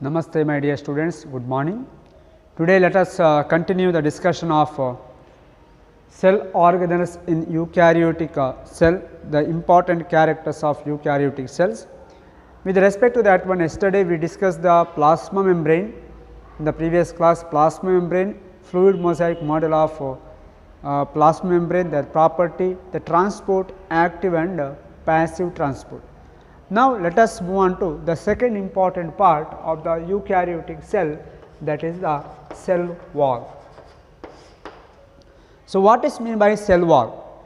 Namaste my dear students, good morning. Today let us continue the discussion of cell organelles in eukaryotic cell, the important characters of eukaryotic cells. With respect to that one, yesterday we discussed the plasma membrane, in the previous class plasma membrane, fluid mosaic model of plasma membrane, their property, the transport, active and passive transport. Now, let us move on to the second important part of the eukaryotic cell, that is the cell wall. So, what is meant by cell wall?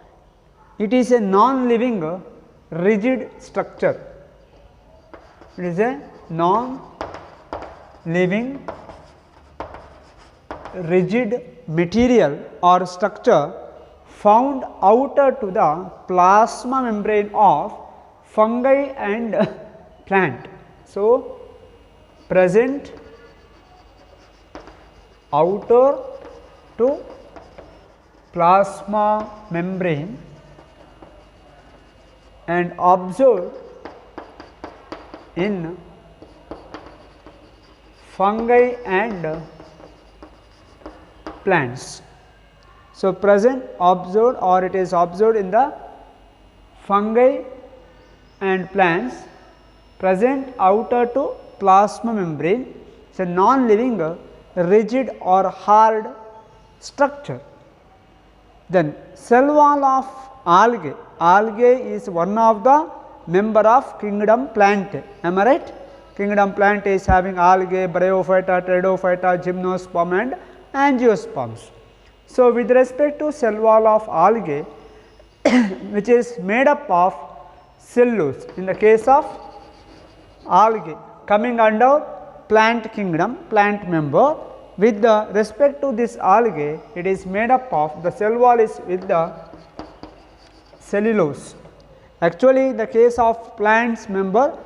It is a non-living rigid structure. It is a non-living rigid material or structure found outer to the plasma membrane of fungi and plant. So, present outer to plasma membrane and observed in fungi and plants. So, present observed or it is observed in the fungi and plants, present outer to plasma membrane. It is a non-living rigid or hard structure. Then cell wall of algae. Algae is one of the member of kingdom plant. Am I right? Kingdom plant is having algae, bryophyta, pteridophyta, gymnosperm and angiosperms. So, with respect to cell wall of algae which is made up of cellulose, in the case of algae coming under plant kingdom, plant member, with the respect to this algae, it is made up of, the cell wall is with the cellulose. Actually, in the case of plants member,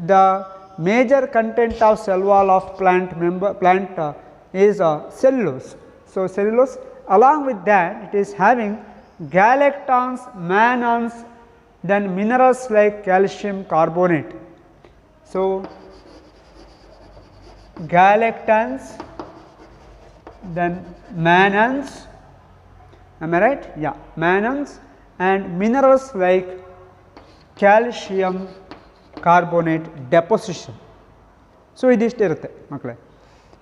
the major content of cell wall of plant member is cellulose. So, cellulose, along with that it is having galactons, mannans, then minerals like calcium carbonate. So, galactons, then mannans, am I right? Yeah, mannans and minerals like calcium carbonate deposition. So, idish irutte makle.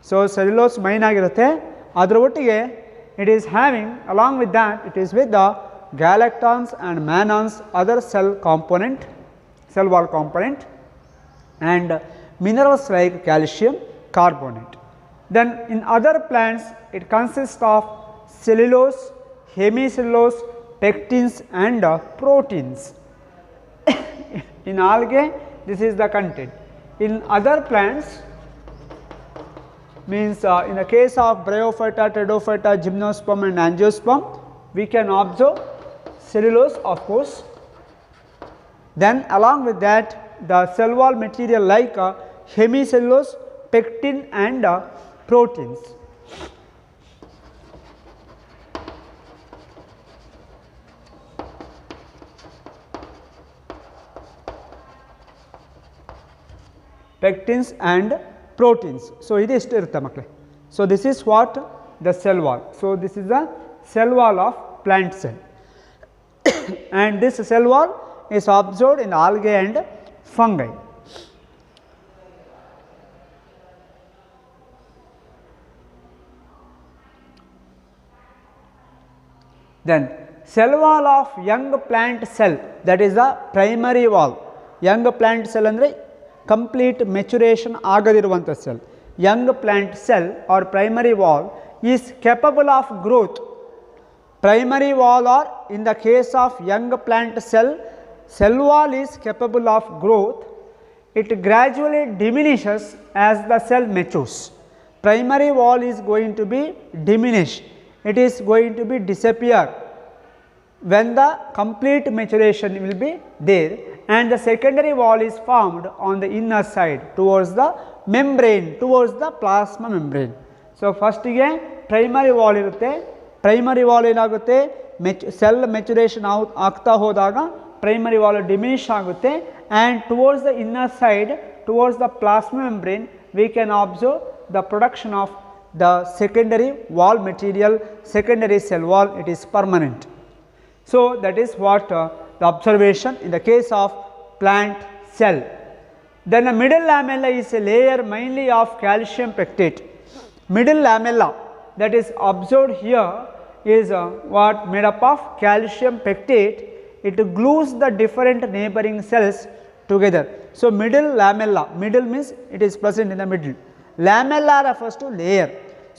So, cellulose main agirutte, adra ottige it is having, along with that it is with the galactons and mannans, other cell component, cell wall component, and minerals like calcium carbonate. Then in other plants it consists of cellulose, hemicellulose, pectins and proteins. In algae this is the content. In other plants means in the case of bryophyta, pteridophyta, gymnosperm and angiosperm, we can observe cellulose of course. Then along with that the cell wall material like hemicellulose, pectin and proteins. Pectins and proteins. So, it is makle. So, this is what the cell wall. So, this is the cell wall of plant cell and this cell wall is observed in algae and fungi. Then cell wall of young plant cell, that is the primary wall. Young plant cell andre complete maturation agadiruvanಥ cell. Young plant cell or primary wall is capable of growth. Primary wall or in the case of young plant cell, cell wall is capable of growth. It gradually diminishes as the cell matures. Primary wall is going to be diminished. It is going to be disappear when the complete maturation will be there, and the secondary wall is formed on the inner side towards the membrane, towards the plasma membrane. So, first ige primary wall irutte, primary wall enagutte cell maturation aagta hodaga primary wall diminish agutte and towards the inner side, towards the plasma membrane we can observe the production of the secondary wall material, secondary cell wall, it is permanent. So, that is what the observation in the case of plant cell. Then the middle lamella is a layer mainly of calcium pectate. Middle lamella that is observed here is what made up of calcium pectate. It glues the different neighboring cells together. So, middle lamella, middle means it is present in the middle. Lamella refers to layer.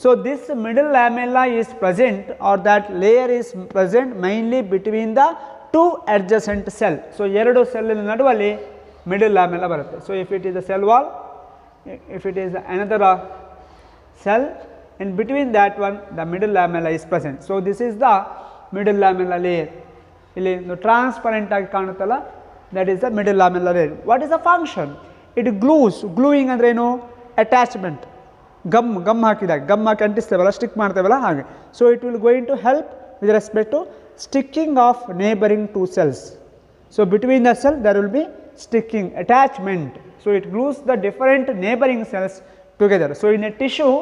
So, this middle lamella is present, or that layer is present mainly between the two adjacent cell. So, ಎರಡು cell ನಡುವಲ್ಲಿ middle lamella ಬರುತ್ತೆ. So, if it is a cell wall, if it is another cell, in between that one the middle lamella is present. So, this is the middle lamella layer. ಇಲ್ಲಿ transparent ಆಗಿ ಕಾಣುತ್ತಲ್ಲ, that is the middle lamella layer. What is the function? It glues. Gluing ಅಂದ್ರೆ ಏನು? Attachment. Gum ಹಾಕಿದಾಗ gum ಹಾಕಿ ಅಂಟಿಸ್ತೇವಲ್ಲ, stick ಮಾಡ್ತೇವಲ್ಲ ಹಾಗೆ. So it will going to help with respect to sticking of neighbouring to cells. So between the cell there will be sticking attachment. So it glues the different neighboring cells together. So in a tissue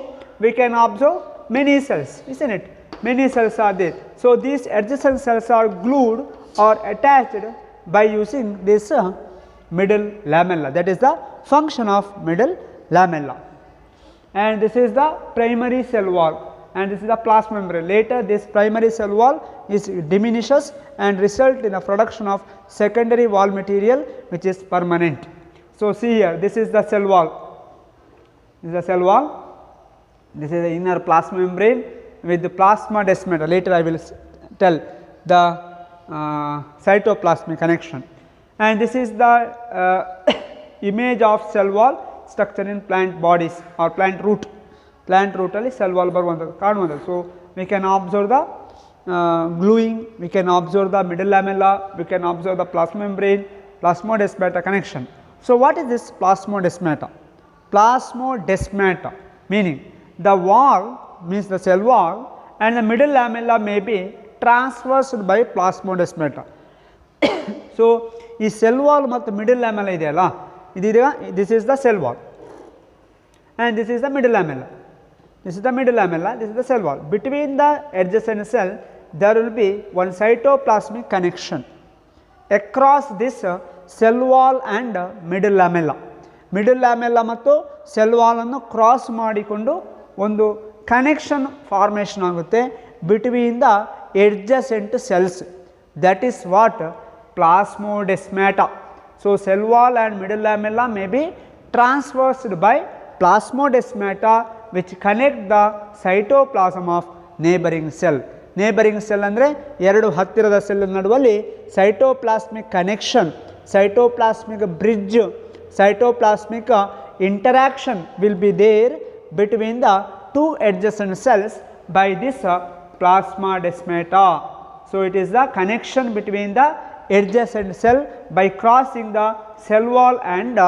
we can observe many cells, isn't it? Many cells are there. So these adjacent cells are glued or attached by using this middle lamella. That is the function of middle lamella. And this is the primary cell wall, and this is the plasma membrane. Later this primary cell wall is diminishes and result in the production of secondary wall material which is permanent. So see here, this is the cell wall, this is the cell wall, this is the inner plasma membrane with the plasma desmata. Later I will tell the cytoplasmic connection, and this is the image of cell wall structure in plant bodies or plant root. Plant root ಅಲ್ಲಿ cell wall ಬರುವಂಥದ್ದು ಕಾಣುವಂಥದ್ದು. So we can observe the gluing, we can observe the middle lamella, we can observe the plasma membrane, plasmodesmata connection. So what is this plasmodesmata? Plasmodesmata meaning the wall means the cell wall and the middle lamella may be transversed by plasmodesmata. So ಈ cell wall ಮತ್ತು middle lamella ಇದೆಯಲ್ಲ, this is the cell wall and this is the middle lamella. This is the middle lamella, this is the cell wall. Between the adjacent cell there will be one cytoplasmic connection across this cell wall and middle lamella. Middle lamella ಮತ್ತು cell wall ಅನ್ನು cross ಮಾಡಿಕೊಂಡು ಒಂದು connection formation ಆಗುತ್ತೆ between the adjacent cells. That is what plasmodesmata. So cell wall and middle lamella may be transversed by plasmodesmata which connect the cytoplasm of neighboring cell. Neighboring cell ಅಂದರೆ ಎರಡು ಹತ್ತಿರದ cell ನಡುವಲ್ಲಿ cytoplasmic connection, cytoplasmic bridge, cytoplasmic interaction will be there between the two adjacent cells by this plasmodesmata. So it is the connection between the adjacent cell by crossing the cell wall and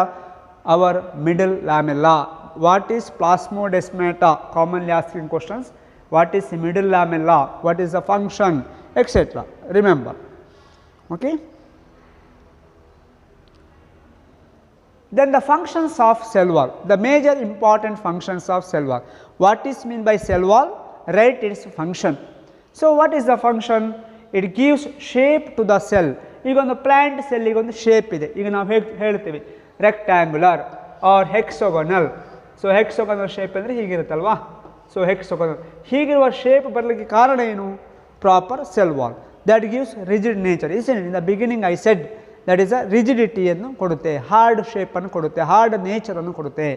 our middle lamella. What is plasmodesmata? Commonly asking questions. What is middle lamella? What is the function, etc. Remember. Okay. Then the functions of cell wall. The major important functions of cell wall. What is mean by cell wall? Write its function. So what is the function? It gives shape to the cell. ಈಗ ಒಂದು plant ಸೆಲ್ಲಿಗೆ ಒಂದು shape ಇದೆ. ಈಗ ನಾವು ಹೇಳ್ತೀವಿ rectangular or hexagonal. So hexagonal shape ಅಂದರೆ ಹೀಗಿರುತ್ತಲ್ವಾ. So hexagonal ಹೀಗಿರುವ ಶೇಪ್ ಬರಲಿಕ್ಕೆ ಕಾರಣ ಏನು? Proper cell wall that gives rigid nature. In the beginning I said that is a ರಿಜಿಡಿಟಿಯನ್ನು ಕೊಡುತ್ತೆ, ಹಾರ್ಡ್ ಶೇಪನ್ನು ಕೊಡುತ್ತೆ, ಹಾರ್ಡ್ ನೇಚರನ್ನು ಕೊಡುತ್ತೆ.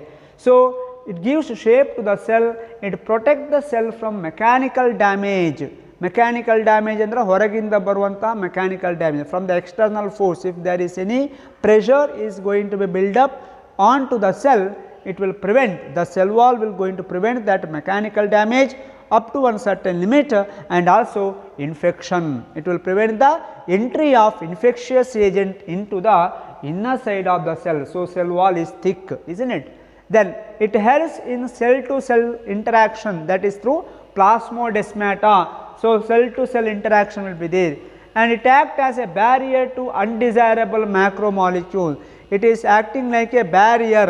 So it gives shape to the cell, it protect the cell from mechanical damage. Mechanical damage ಅಂದರೆ ಹೊರಗಿಂದ ಬರುವಂಥ mechanical damage from the external force. If there is any pressure is going to be build up on to the cell, it will prevent, the cell wall will going to prevent that mechanical damage up to one certain limit, and also infection. It will prevent the entry of infectious agent into the inner side of the cell. So cell wall is thick, isn't it? Then it helps in cell to cell interaction, that is through plasmodesmata. So cell to cell interaction will be there, and it acts as a barrier to undesirable macromolecules. It is acting like a barrier,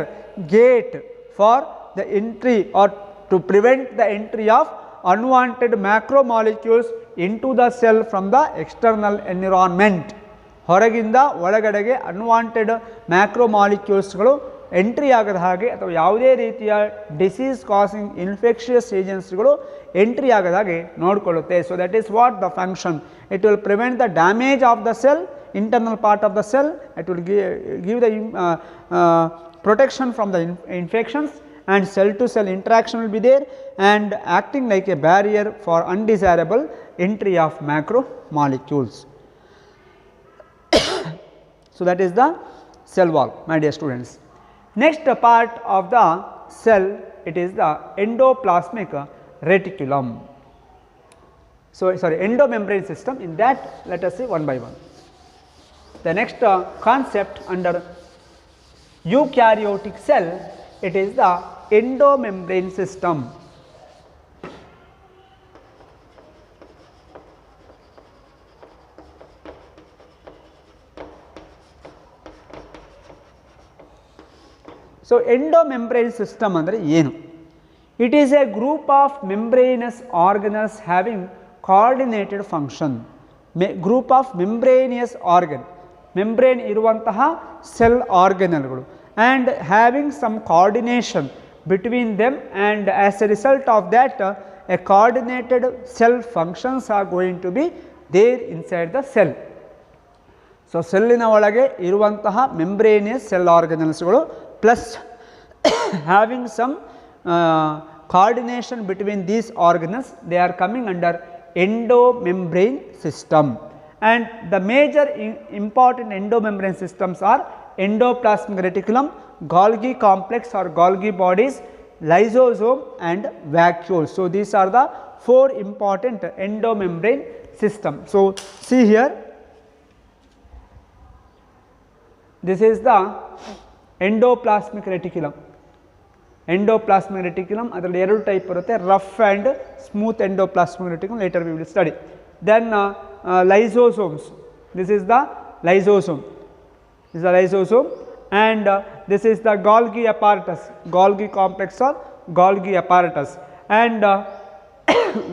gate for the entry or to prevent the entry of unwanted macromolecules into the cell from the external environment. ಹೊರಗಿಂದ ಒಳಗಡೆಗೆ unwanted ಮ್ಯಾಕ್ರೋಮಾಲಿಕ್ಯೂಲ್ಸ್ಗಳು entry ಆಗದ ಹಾಗೆ ಅಥವಾ ಯಾವುದೇ ರೀತಿಯ disease causing infectious ಏಜೆನ್ಸ್ಗಳು entry ಆಗದ ಹಾಗೆ ನೋಡಿಕೊಳ್ಳುತ್ತೆ. So that is what the function. It will prevent the damage of the cell, internal part of the cell. It will give the protection from the infections, and cell to cell interaction will be there and acting like a barrier for undesirable entry of macromolecules. So that is the cell wall, my dear students. Next part of the cell, it is the endoplasmic reticulum. So sorry, endomembrane system. In that, let us see one by one. The next concept under eukaryotic cell, it is the endomembrane system. So endomembrane system andre ಏನು? It is a group of membranous organelles having coordinated function. Group of membranous organ, membrane ಇರುವಂತಹ cell organelleಗಳು and having some coordination between them, and as a result of that a coordinated cell functions are going to be there inside the cell. So ಸೆಲ್ಲಿನ ಒಳಗೆ ಇರುವಂತಹ membranous cell organellesಗಳು plus having some coordination between these organelles, they are coming under endomembrane system. And the major important endomembrane systems are endoplasmic reticulum, Golgi complex or Golgi bodies, lysosome and vacuoles. So these are the 4 important endomembrane system. So see here, this is the endoplasmic reticulum. Endoplasmic reticulum, ಅದರಲ್ಲಿ 2 type ಬರುತ್ತೆ, rough and smooth endoplasmic reticulum, later we will study. Then lysosomes, this is the lysosome, this is the lysosome, and this is the Golgi apparatus, Golgi complex or Golgi apparatus, and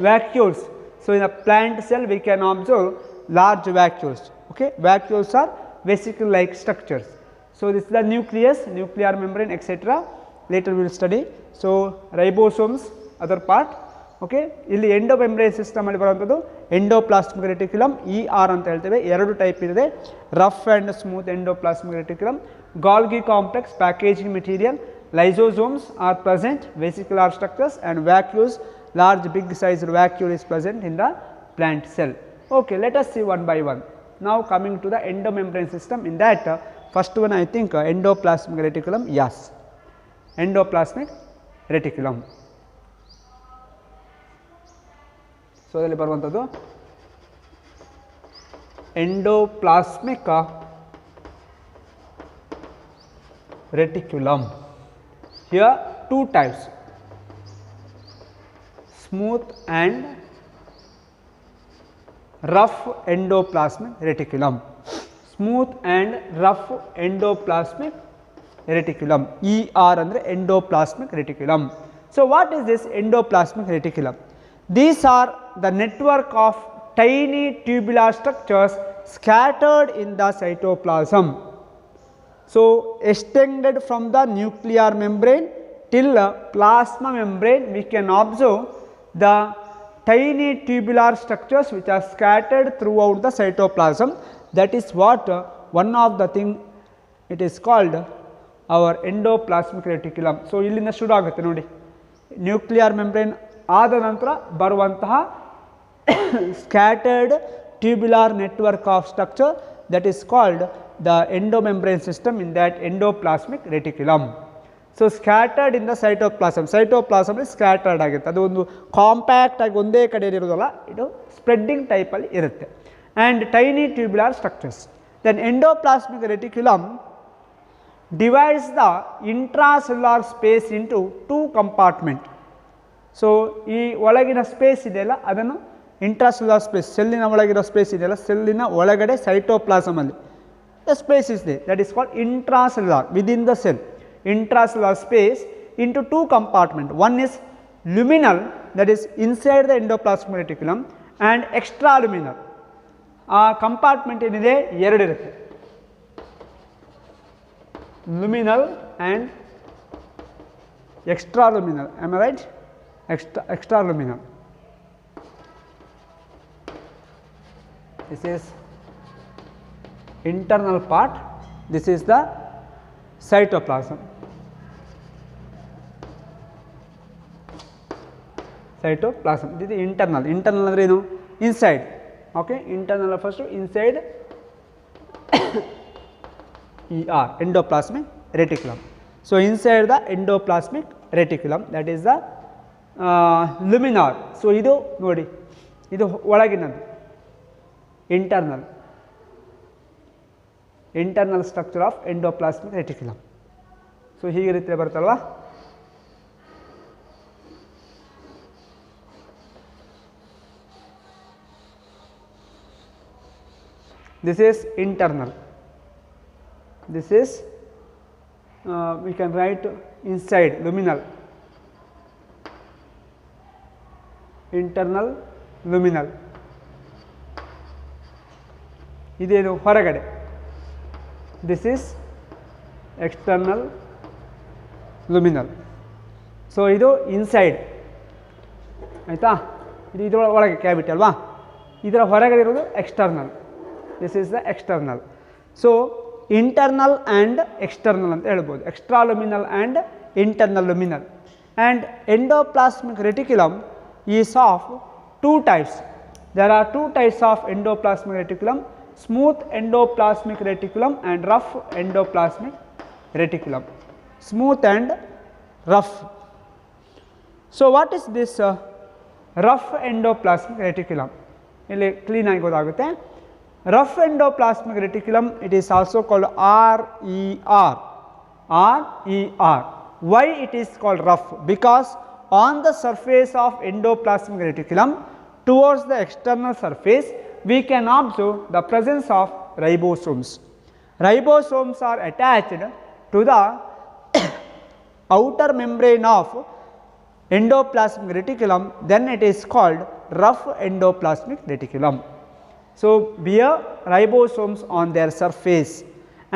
vacuoles. So in a plant cell we can observe large vacuoles. Okay, vacuoles are vesicle like structures. So this is the nucleus, nuclear membrane, etc. Later we will study. So ribosomes, other part. Okay, ಇಲ್ಲಿ endomembrane system ಅಲ್ಲಿ ಬರುವಂಥದ್ದು endoplasmic reticulum, ER ಅಂತ ಹೇಳ್ತೇವೆ. 2 type ಇದೆ, rough and smooth endoplasmic reticulum, Golgi complex packaging material, lysosomes are present, vesicular structures, and vacuoles, large big sized vacuole is present in the plant cell. Okay, let us see one by one. Now coming to the endomembrane system, in that first one I think endoplasmic reticulum, yes, endoplasmic reticulum. So ಅದರಲ್ಲಿ ಬರುವಂಥದ್ದು endoplasmic reticulum. Here 2 types, smooth and rough endoplasmic reticulum. Smooth and rough endoplasmic reticulum, ER andre endoplasmic reticulum. So what is this endoplasmic reticulum? These are the network of tiny tubular structures scattered in the cytoplasm. So extended from the nuclear membrane till plasma membrane, we can observe the tiny tubular structures which are scattered throughout the cytoplasm. That is what one of the thing, it is called our endoplasmic reticulum. So ಇಲ್ಲಿಂದ ಶುರು ಆಗುತ್ತೆ ನೋಡಿ, nuclear membrane ಆದ ನಂತರ ಬರುವಂತಹ scattered tubular network of structure, that is called the endomembrane system, in that endoplasmic reticulum. So scattered in the cytoplasm, cytoplasm is scattered ಆಗುತ್ತೆ, ಅದು ಒಂದು ಕಾಂಪ್ಯಾಕ್ಟ್ ಆಗಿ ಒಂದೇ ಕಡೆ ಇರೋದಲ್ಲ, ಇದು ಸ್ಪ್ರೆಡ್ಡಿಂಗ್ ಟೈಪ್ ಅಲ್ಲಿ ಇರುತ್ತೆ. And tiny tubular structures. Then endoplasmic reticulum divides the intracellular space into 2 compartments. So ಈ ಒಳಗಿನ ಸ್ಪೇಸ್ ಇದೆಯಲ್ಲ ಅದನ್ನು ಇಂಟ್ರಾಸೆಲ್ಯುಲರ್ ಸ್ಪೇಸ್, ಸೆಲ್ಲಿನ ಒಳಗಿರೋ ಸ್ಪೇಸ್ ಇದೆಯಲ್ಲ, ಸೆಲ್ಲಿನ ಒಳಗಡೆ ಸೈಟೋಪ್ಲಾಸಮ್ ಅಲ್ಲಿ the space is there, that is called intracellular, within the cell. Intracellular space into two compartments. One is luminal, that is inside the endoplasmic reticulum, and extraluminal. Compartment ಏನಿದೆ ಎರಡು ಇರುತ್ತೆ, luminal and extraluminal. Am I right? Extraluminal. This is internal part, this is the cytoplasm. Cytoplasm, this is internal. Internal andre enu inside. Okay, internal refers to inside ER, endoplasmic reticulum. So inside the endoplasmic reticulum, that is the luminar. So idu nodi, idu olaginadu internal structure of endoplasmic reticulum. So hige ರೀತಿ ಬರುತ್ತಲ್ವಾ. This is internal, this is we can write inside, luminal, internal luminal. ಇದೇನು ಹೊರಗಡೆ, this is external luminal. So ಇದು inside ಆಯಿತಾ, ಇದು ಇದರ ಒಳಗೆ cavity ಅಲ್ವಾ, ಇದರ ಹೊರಗಡೆ ಇರೋದು external, this is the external. So internal and external ಅಂತ ಹೇಳ್ಬೋದು, extraluminal and internal luminal. And endoplasmic reticulum is of two types. There are two types of endoplasmic reticulum, smooth endoplasmic reticulum and rough endoplasmic reticulum. Smooth and rough. So what is this rough endoplasmic reticulum? ಇಲ್ಲಿ clean ಆಗಿ ಗೊತ್ತಾಗುತ್ತೆ. Rough endoplasmic reticulum, it is also called RER. RER. Why it is called rough? Because on the surface of endoplasmic reticulum towards the external surface we can observe the presence of ribosomes. Ribosomes are attached to the outer membrane of endoplasmic reticulum, then it is called rough endoplasmic reticulum. So bear ribosomes on their surface,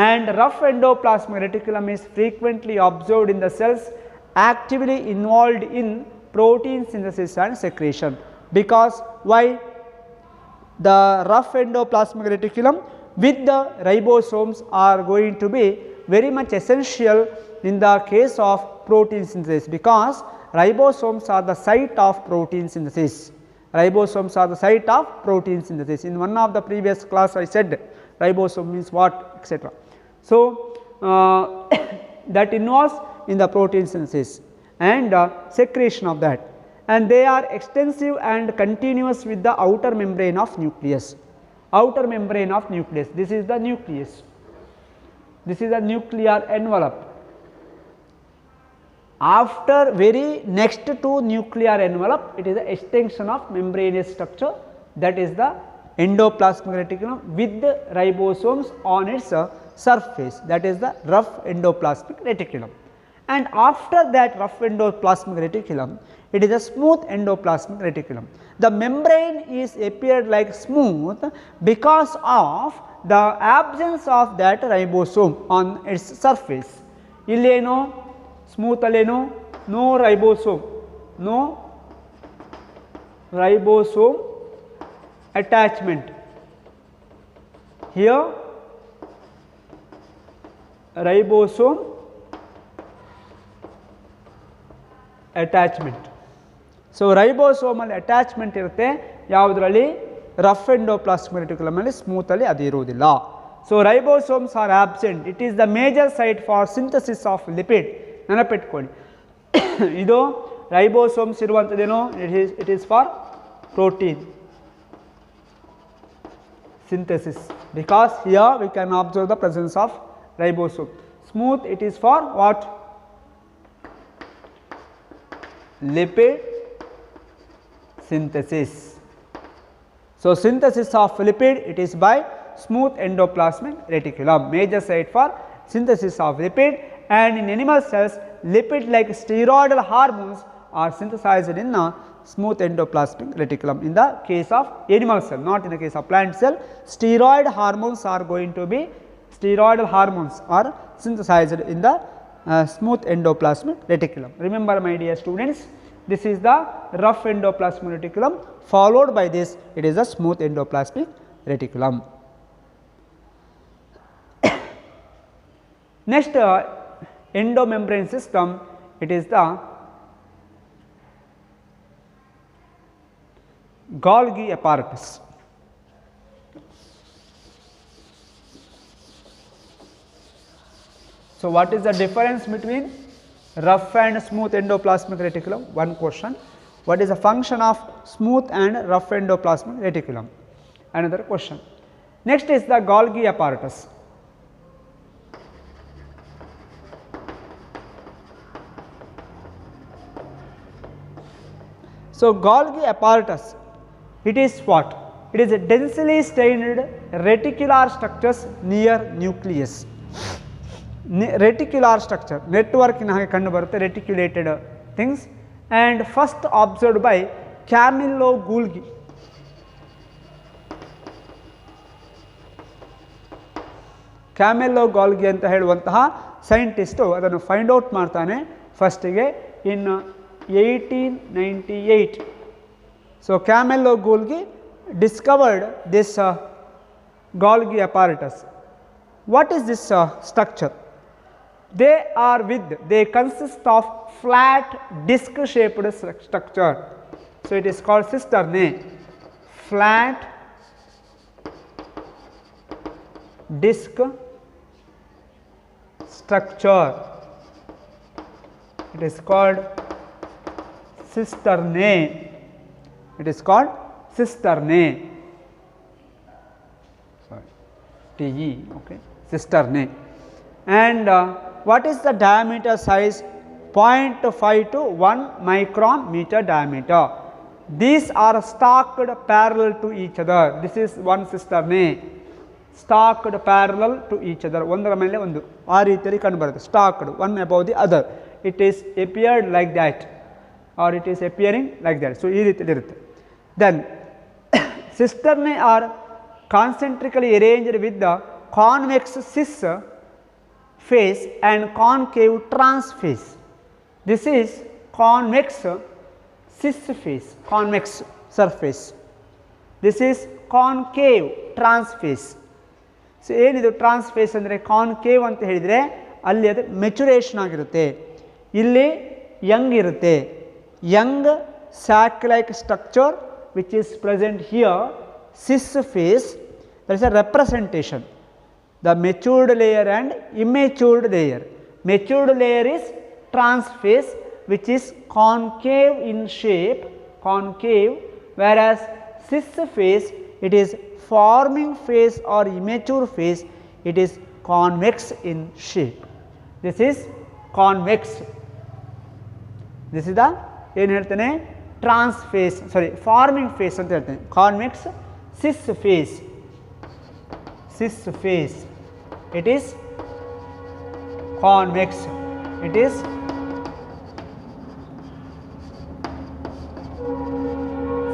and rough endoplasmic reticulum is frequently observed in the cells actively involved in protein synthesis and secretion. Because why? The rough endoplasmic reticulum with the ribosomes are going to be very much essential in the case of protein synthesis, because ribosomes are the site of protein synthesis. Ribosomes are the site of protein synthesis. In one of the previous class I said ribosome means what, etc. So that involves in the protein synthesis and secretion of that, and they are extensive and continuous with the outer membrane of nucleus. Outer membrane of nucleus, this is the nucleus, this is the nuclear envelope. After very next to nuclear envelope, it is the extension of membranous structure, that is the endoplasmic reticulum with the ribosomes on its surface, that is the rough endoplasmic reticulum. And after that rough endoplasmic reticulum, it is a smooth endoplasmic reticulum. The membrane is appeared like smooth because of the absence of that ribosome on its surface. Illeno smooth alleno no ribosome, no ribosome attachment. Here ribosome attachment. So ribosomal attachment ಇರುತ್ತೆ ಯಾವುದರಲ್ಲಿ, rough endoplasmic reticulum ಅಲ್ಲಿ, smooth ಅಲ್ಲಿ ಅದು ಇರುವುದಿಲ್ಲ. So ribosomes are absent. It is the major site for synthesis of lipid. ನೆನಪಿಟ್ಕೊಳ್ಳಿ, ಇದು ribosomes ಇರುವಂತದೇನೋ, it is for protein synthesis, because here we can observe the presence of ribosome. Smooth, it is for what? Lipid synthesis. So synthesis of lipid, it is by smooth endoplasmic reticulum, major site for synthesis of lipid, and in animal cells lipid like steroidal hormones are synthesized in a smooth endoplasmic reticulum. In the case of animal cell, not in the case of plant cell, steroidal hormones are synthesized in the smooth endoplasmic reticulum. Remember my dear students, this is the rough endoplasmic reticulum, followed by this it is the smooth endoplasmic reticulum. Next endomembrane system, it is the Golgi apparatus. So, what is the difference between rough and smooth endoplasmic reticulum? One question. What is the function of smooth and rough endoplasmic reticulum? Another question. Next is the Golgi apparatus. So, Golgi apparatus, it is what? It is a densely stained reticular structures near nucleus. Reticular structure, network in hage kandu barutte, reticulated things, and first observed by Camillo Golgi. Camillo Golgi anta heluvanತಹ scientist ಅದನ್ನು find out ಮಾಡ್ತಾನೆ ಫಸ್ಟಿಗೆ ಇನ್ 1898. So, Camillo Golgi discovered this Golgi apparatus. What is this structure? They consist of flat disc shaped structure. So, it is called cistern, flat disc structure. It is called cistern. It is called cistern. Sorry, TE, okay, cistern. And what is the diameter size? 0.5 to 1 micron meter diameter. These are stacked parallel to each other. This is one cistern, stacked parallel to each other. Ondara mele ondu aa reetiyali kandu barutte, stacked one above the other. It is appeared like that, or it is appearing like that. So, ee reetiyali irutte. Then cisternae are concentrically arranged with the convex cis face and concave trans face. This is convex cis face, convex surface. This is concave trans face. So, ಏನಿದು ಟ್ರಾನ್ಸ್ face ಅಂದರೆ concave ಅಂತ ಹೇಳಿದರೆ ಅಲ್ಲಿ ಅದು maturation ಆಗಿರುತ್ತೆ, ಇಲ್ಲಿ Young ಇರುತ್ತೆ. Young sac like structure which is present here, cis face, there is a representation, the matured layer and immatured layer. Matured layer is trans face which is concave in shape, concave, whereas cis face it is forming phase or immature phase, it is convex in shape. This is convex. This is the ಏನು ಹೇಳ್ತೇನೆ trans phase, sorry forming phase ಅಂತ ಹೇಳ್ತೇನೆ. Convex cis phase, cis phase it is convex, it is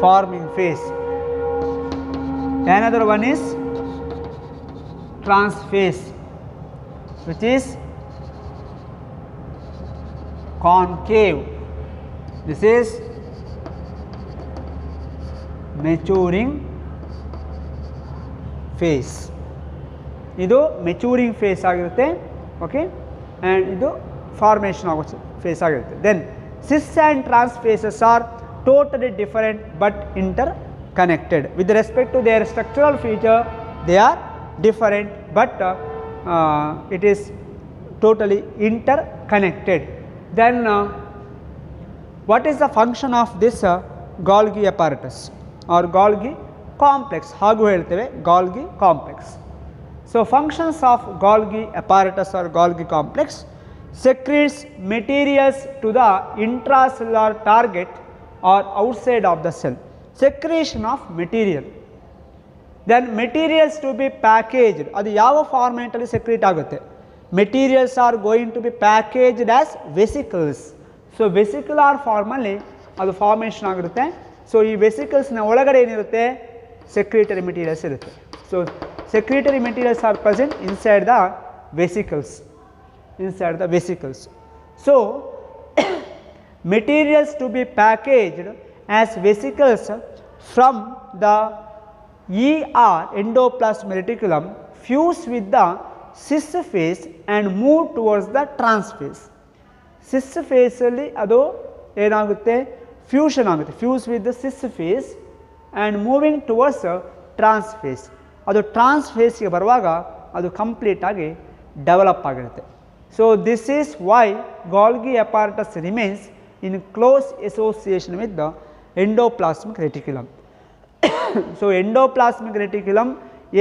forming phase. Another one is trans phase which is concave. This is maturing phase. ಇದು maturing phase ಆಗಿರುತ್ತೆ, okay, and ಇದು formation ಆಗೋ phase ಆಗಿರುತ್ತೆ. Then cis and trans phases are totally different but inter connected. With respect to their structural feature, they are different, but it is totally interconnected. Then what is the function of this Golgi apparatus or Golgi complex? Hagu helteve Golgi complex. So, functions of Golgi apparatus or Golgi complex: secretes materials to the intracellular target or outside of the cell. Secretion of material. Then materials to be packaged, ಅದು ಯಾವ format ಅಲ್ಲಿ secrete ಆಗುತ್ತೆ? materials are going to be packaged as vesicles. So vesicular form ಅಲ್ಲಿ ಅದು formation ಆಗಿರುತ್ತೆ. So ಈ ವೆಸಿಕಲ್ಸ್ನ ಒಳಗಡೆ ಏನಿರುತ್ತೆ, ಸೆಕ್ರಿಟರಿ ಮೆಟೀರಿಯಲ್ಸ್ ಇರುತ್ತೆ. So secretory materials are present inside the vesicles, inside the vesicles. So materials to be packaged as vesicles from the ER endoplasmic reticulum fuse with the cis phase and move towards the trans phase. cis phase ಅಲ್ಲಿ ಅದು ಏನಾಗುತ್ತೆ, fusion ಆಗುತ್ತೆ, fuse with the cis phase and moving towards trans phase. ಅದು ಟ್ರಾನ್ಸ್ ಫೇಸ್ಗೆ ಬರುವಾಗ ಅದು complete ಆಗಿ develop ಆಗಿರುತ್ತೆ. So this is why Golgi apparatus remains in close association with the endoplasmic reticulum. So endoplasmic reticulum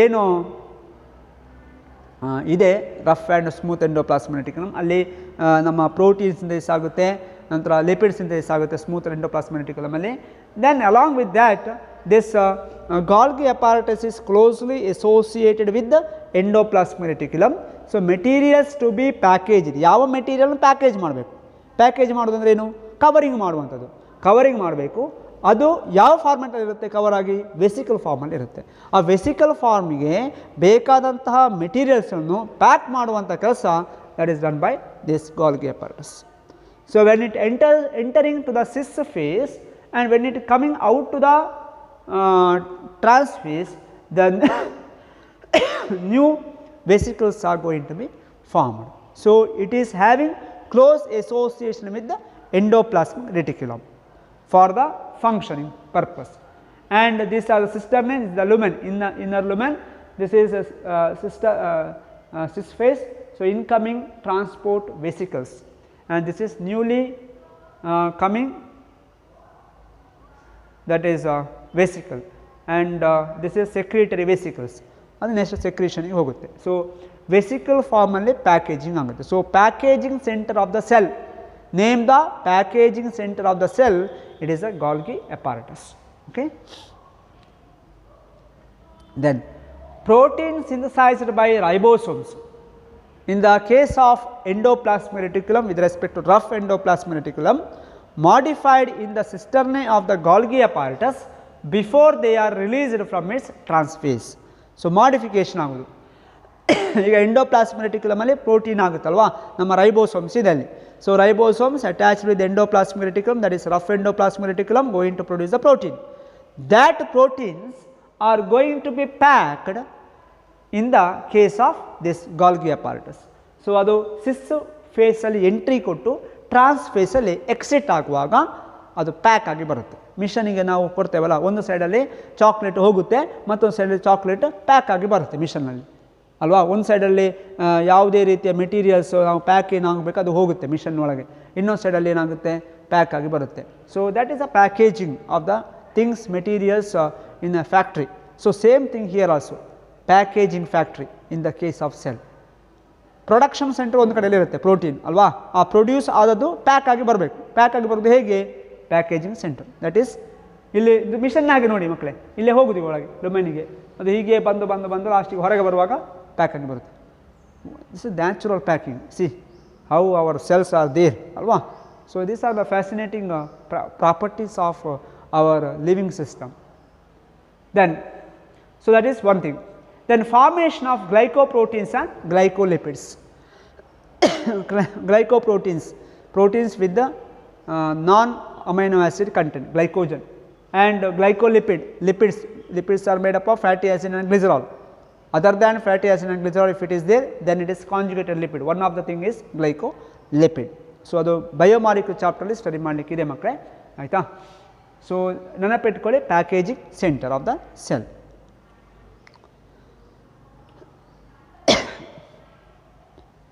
ಏನು ಇದೆ, rough and smooth endoplasmic reticulum, ಅಲ್ಲಿ ನಮ್ಮ protein synthesis ಆಗುತ್ತೆ, ನಂತರ ಲಿಪಿಡ್ ಸಿಂಥಸಿಸ್ ಆಗುತ್ತೆ ಸ್ಮೂತ್ ಎಂಡೋಪ್ಲಾಸ್ಮಿಕ್ ರೆಟಿಕ್ಯುಲಮ್ ಅಲ್ಲಿ. Then along with that this Golgi apparatus is closely associated with the endoplasmic reticulum. So materials to be packaged, ಯಾವ material package ಮಾಡಬೇಕು, package ಮಾಡೋದಂದ್ರೆ ಏನು, ಕವರಿಂಗ್ ಮಾಡುವಂಥದ್ದು, ಕವರಿಂಗ್ ಮಾಡಬೇಕು. ಅದು ಯಾವ ಫಾರ್ಮೆಟಲ್ಲಿ ಇರುತ್ತೆ, ಕವರ್ ಆಗಿ ವೆಸಿಕಲ್ ಫಾರ್ಮಲ್ಲಿ ಇರುತ್ತೆ. ಆ ವೆಸಿಕಲ್ ಫಾರ್ಮಿಗೆ ಬೇಕಾದಂತಹ ಮೆಟೀರಿಯಲ್ಸನ್ನು ಪ್ಯಾಕ್ ಮಾಡುವಂಥ ಕೆಲಸ that is done by this Golgi apparatus. So when it entering to the cis phase and when it coming out to the trans phase, then new vesicles are going to be formed. So it is having close association with the endoplasmic reticulum for the functioning purpose. And these are the cistern is the lumen, in the inner lumen. This is a cis phase. So incoming transport vesicles, and this is newly coming, that is vesicle, and this is secretory vesicles, ಅದು next ಸೆಕ್ರೀಷನ್ಗೆ ಹೋಗುತ್ತೆ. So vesicle ಫಾರ್ಮಲ್ಲಿ packaging ಆಗುತ್ತೆ. So packaging centre of the cell, name the packaging centre of the cell, it is a Golgi apparatus. Okay. Then protein synthesized by ribosomes. In the case of endoplasmic reticulum, with respect to rough endoplasmic reticulum, modified in the cisternae of the Golgi apparatus before they are released from its trans phase. So modification ಆಗೋದು. ಈಗ endoplasmic reticulum ಅಲ್ಲಿ protein ಆಗುತ್ತಲ್ವಾ, ನಮ್ಮ ribosomes ಇದೆ ಅಲ್ಲಿ. So ribosomes attached with endoplasmic reticulum, that is rough endoplasmic reticulum, going to produce the protein. That proteins are going to be packed in the case of this Golgi apparatus. So ಅದು cis ಫೇಸಲ್ಲಿ entry ಕೊಟ್ಟು ಟ್ರಾನ್ಸ್ ಫೇಸಲ್ಲಿ exit ಆಗುವಾಗ ಅದು pack ಆಗಿ ಬರುತ್ತೆ. ಮಿಷನಿಗೆ ನಾವು ಕೊಡ್ತೇವಲ್ಲ, ಒಂದು ಸೈಡಲ್ಲಿ chocolate ಹೋಗುತ್ತೆ, ಮತ್ತೊಂದು ಸೈಡಲ್ಲಿ ಚಾಕ್ಲೇಟ್ ಪ್ಯಾಕ್ ಆಗಿ ಬರುತ್ತೆ ಮಿಷನ್ನಲ್ಲಿ ಅಲ್ವಾ. ಒಂದು ಸೈಡಲ್ಲಿ ಯಾವುದೇ ರೀತಿಯ ಮೆಟೀರಿಯಲ್ಸ್ ನಾವು ಪ್ಯಾಕ್ ಏನಾಗಬೇಕು ಅದು ಹೋಗುತ್ತೆ ಮಿಷನ್ ಒಳಗೆ, ಇನ್ನೊಂದು ಸೈಡಲ್ಲಿ ಏನಾಗುತ್ತೆ ಪ್ಯಾಕ್ ಆಗಿ ಬರುತ್ತೆ. So that is a packaging of the things materials in a factory. So same thing here also, packaging factory in the case of cell. Production centre ಒಂದು ಕಡೆಯಲ್ಲಿ ಇರುತ್ತೆ ಪ್ರೋಟೀನ್ ಅಲ್ವಾ, ಆ ಪ್ರೊಡ್ಯೂಸ್ ಆದದ್ದು ಪ್ಯಾಕ್ ಆಗಿ ಬರಬೇಕು. ಪ್ಯಾಕ್ ಆಗಿ ಬರೋದು ಹೇಗೆ, ಪ್ಯಾಕೇಜಿಂಗ್ ಸೆಂಟರ್. ದಟ್ ಈಸ್ ಇಲ್ಲಿ ಮಿಷನ್ನಾಗಿ ನೋಡಿ ಮಕ್ಕಳೇ, ಇಲ್ಲೇ ಹೋಗುದು ಒಳಗೆ ಡೊಮೈನಿಗೆ, ಅದು ಹೀಗೆ ಬಂದು ಬಂದು ಬಂದು ಲಾಸ್ಟಿಗೆ ಹೊರಗೆ ಬರುವಾಗ ಪ್ಯಾಕ್ ಆಗಿ ಬರುತ್ತೆ. This is natural packing. See how our cells are there ಅಲ್ವಾ. So these are the fascinating properties of our living system. Then so that is one thing. Then formation of glycoproteins and glycolipids. Glycoproteins, proteins with the non-amino acid content, glycogen, and glycolipid, lipids are made up of fatty acid and glycerol. Other than fatty acid and glycerol, if it is there, then it is conjugated lipid. One of the thing is glycolipid. So ಅದು biomolecule ಚಾಪ್ಟರ್ಲಿ study ಮಾಡಲಿಕ್ಕೆ ಇದೆ ಮಕ್ಕಳೇ, ಆಯಿತಾ. So ನೆನಪಿಟ್ಕೊಳ್ಳಿ, packaging centre of the cell.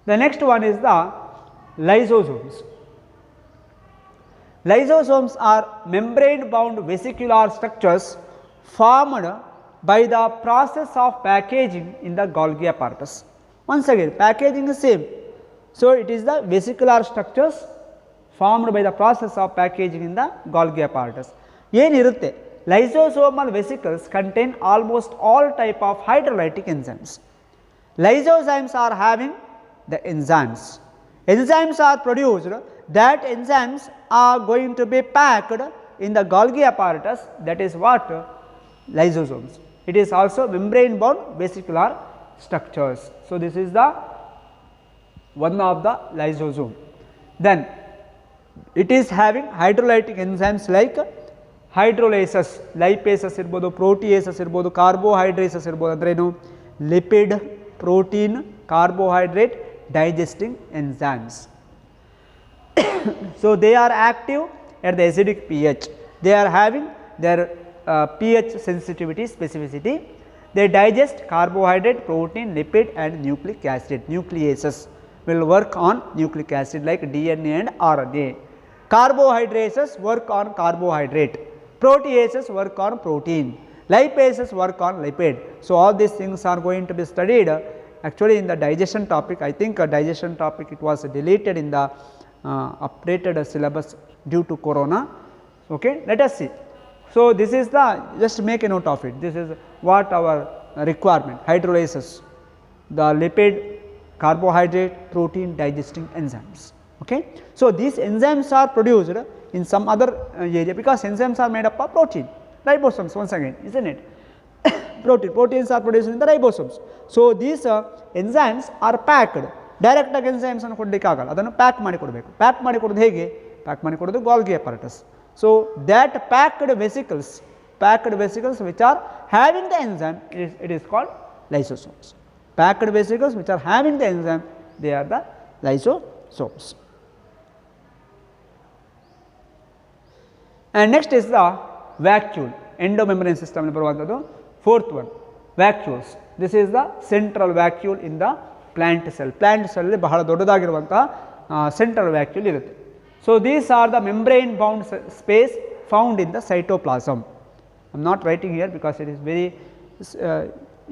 The next one is the lysosomes. Lysosomes are membrane bound vesicular structures formed by the process of packaging in the Golgi apparatus. Once again, packaging is same. So it is the vesicular structures formed by the process of packaging in the Golgi apparatus. ಏನಿರುತ್ತೆ, lysosomal vesicles contain almost all type of hydrolytic enzymes. Lysozymes are having the enzymes. Enzymes are produced, that enzymes are going to be packed in the Golgi apparatus, that is what? Lysosomes. It is also membrane bound vesicular structures. So, this is the one of the lysosome. Then it is having hydrolytic enzymes like hydrolases, lipases irbodu, proteases irbodu, carbohydrates irbodu, andrenu lipid, protein, carbohydrate digesting enzymes. So, they are active at the acidic pH. They are having their pH sensitivity, specificity. They digest carbohydrate, protein, lipid and nucleic acid. Nucleases will work on nucleic acid like DNA and RNA. Carbohydrates work on carbohydrate. Proteases work on protein. Lipases work on lipid. So, all these things are going to be studied actually in the digestion topic. I think digestion topic it was deleted in the updated syllabus due to corona. Okay, let us see. So, this is the, just make a note of it, this is what our requirement, hydrolases, the lipid, carbohydrate, protein digesting enzymes. Okay. So, these enzymes are produced in some other area, because enzymes are made up of protein, ribosomes once again, is not it? Proteins are produced in the ribosomes. So, these enzymes are packed, direct enzymes ಅನ್ನು ಕೊಡಲಿಕ್ಕೆ ಆಗಲ್ಲ, ಅದನ್ನು pack ಮಾಡಿ ಕೊಡಬೇಕು. Pack ಮಾಡಿ ಕೊಡೋದು ಹೇಗೆ? Pack ಮಾಡಿ ಕೊಡೋದು Golgi apparatus. So, that packed vesicles which are having the enzyme, it is called lysosomes. Packed vesicles which are having the enzyme, they are the lysosomes. And next is the vacuole, endomembrane system ಅಲ್ಲಿ ಬರುವಂತದ್ದು. Fourth one, vacuoles. This is the central vacuole in the plant cell. Plant cell ಅಲ್ಲಿ ಬಹಳ ದೊಡ್ಡದಾಗಿರುವಂತಹ central vacuole ಇರುತ್ತೆ. So, these are the membrane bound space found in the cytoplasm. I am not writing here because it is very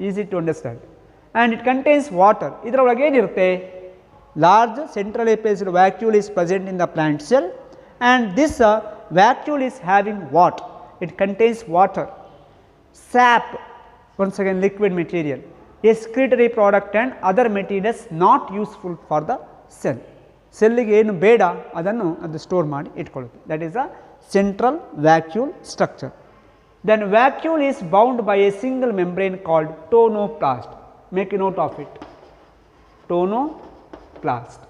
easy to understand. And it contains water. ಇದರೊಳಗೆ ಏನಿರುತ್ತೆ? Large centrally placed vacuole is present in the plant cell, and this vacuole is having what? It contains water, sap, once again liquid material, excretory product and other materials not useful for the cell. ಸೆಲ್ಲಿಗೆ ಏನು ಬೇಡ ಅದನ್ನು ಅದು store ಮಾಡಿ ಇಟ್ಕೊಳ್ಳುತ್ತೆ. That is a central vacuole structure. Then vacuole is bound by a single membrane called tonoplast. Make a note of it, tonoplast.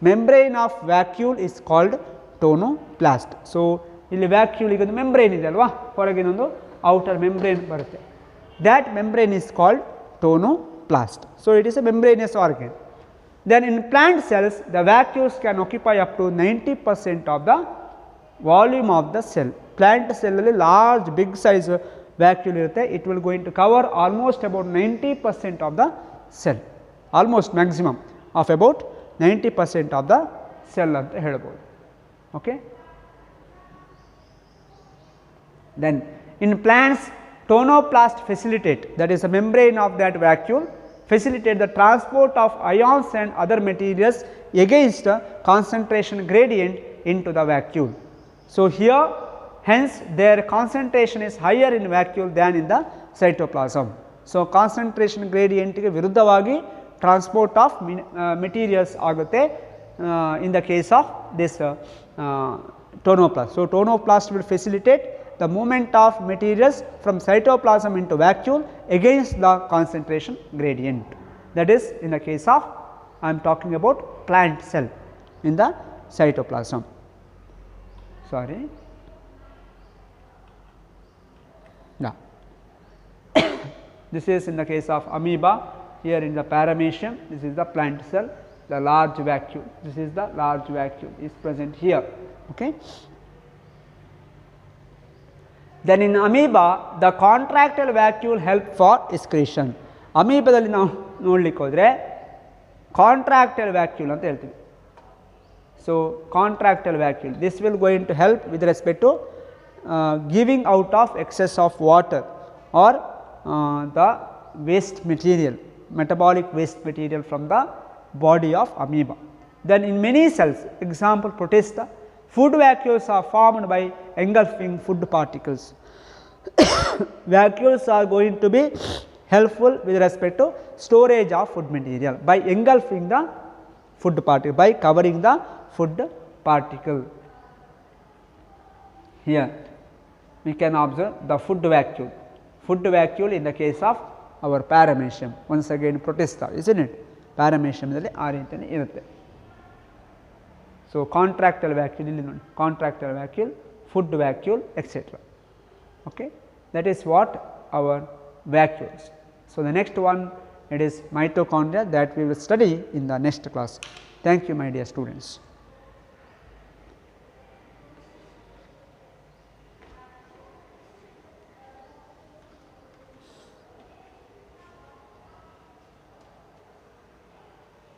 Membrane of vacuole is called tonoplast. So ಇಲ್ಲಿ ವ್ಯಾಕ್ಯೂಲಿಗೆ ಒಂದು membrane ಇದೆ ಅಲ್ವಾ, ಹೊರಗಿನೊಂದು outer membrane ಬರುತ್ತೆ. That membrane is called tonoplast. So it is a membranous organ. Then in plant cells, the vacuoles can occupy up to 90% of the volume of the cell. Plant cell alli large big size vacuole irutte, it will going to cover almost about 90% of the cell, almost maximum of about 90% of the cell anta helabodu. Okay. Then in plants, tonoplast facilitate, that is the membrane of that vacuole, facilitate the transport of ions and other materials against the concentration gradient into the vacuole. So, here hence their concentration is higher in vacuole than in the cytoplasm. So, concentration gradient ಗೆ ವಿರುದ್ಧವಾಗಿ transport of materials ಆಗುತ್ತೆ in the case of this tonoplast. So, tonoplast will facilitate the movement of materials from cytoplasm into vacuole against the concentration gradient. That is in the case of, I am talking about plant cell in the cytoplasm. Sorry. Yeah. This is in the case of amoeba. Here in the paramecium, this is the plant cell, the large vacuole. This is the large vacuole is present here. Okay. Then in amoeba, the contractile vacuole help for excretion. ಅಮೀಬದಲ್ಲಿ ನಾವು ನೋಡಲಿಕ್ಕೆ ಹೋದರೆ contractile vacuole ಅಂತ ಹೇಳ್ತೀವಿ. So contractile vacuole, this will going to help with respect to giving out of excess of water or the waste material, metabolic waste material from the body of amoeba. Then in many cells, example protista, food vacuoles are formed by engulfing food particles. Vacuoles are going to be helpful with respect to storage of food material by engulfing the food particle, by covering the food particle. Here we can observe the food vacuole. Food vacuole in the case of our paramecium, once again protista, isn't it? Paramecium dalli aa ರೀತಿಯಲ್ಲಿ ಇರುತ್ತೆ. So contractile vacuole ಇಲ್ಲಿ ನೋಡಿ, contractile vacuole, food vacuole, etc. Okay, that is what our vacuoles. So the next one, it is mitochondria, that we will study in the next class. Thank you, my dear students.